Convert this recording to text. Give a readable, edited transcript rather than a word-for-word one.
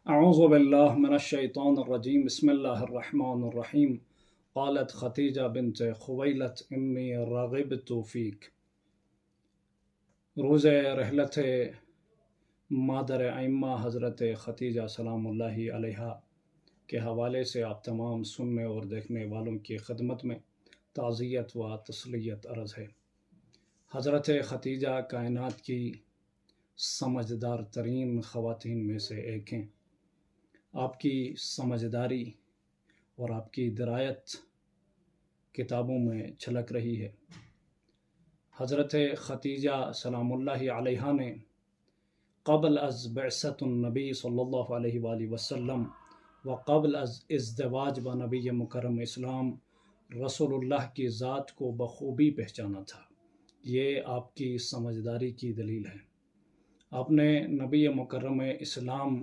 اعوذ باللہ من الشیطان الرجیم بسم اللہ الرحمن الرحیم قالت خدیجہ بنت خویلد انی رغبت فیک۔ روز رحلت مادر ائمہ حضرت خدیجہ سلام اللہ علیہا کے حوالے سے آپ تمام سننے اور دیکھنے والوں کی خدمت میں تعزیت و تسلیت عرض ہے۔ حضرت خدیجہ کائنات کی سمجھدار ترین خواتین میں سے ایک ہیں۔ آپ کی سمجھداری اور آپ کی درایت کتابوں میں چھلک رہی ہے۔ حضرت خدیجہ سلام اللہ علیہا نے قبل از بعثت النبی صلی اللہ علیہ وآلہ وسلم و قبل از ازدواج و نبی مکرم اسلام رسول اللہ کی ذات کو بخوبی پہچانا تھا۔ یہ آپ کی سمجھداری کی دلیل ہے۔ آپ نے نبی مکرم اسلام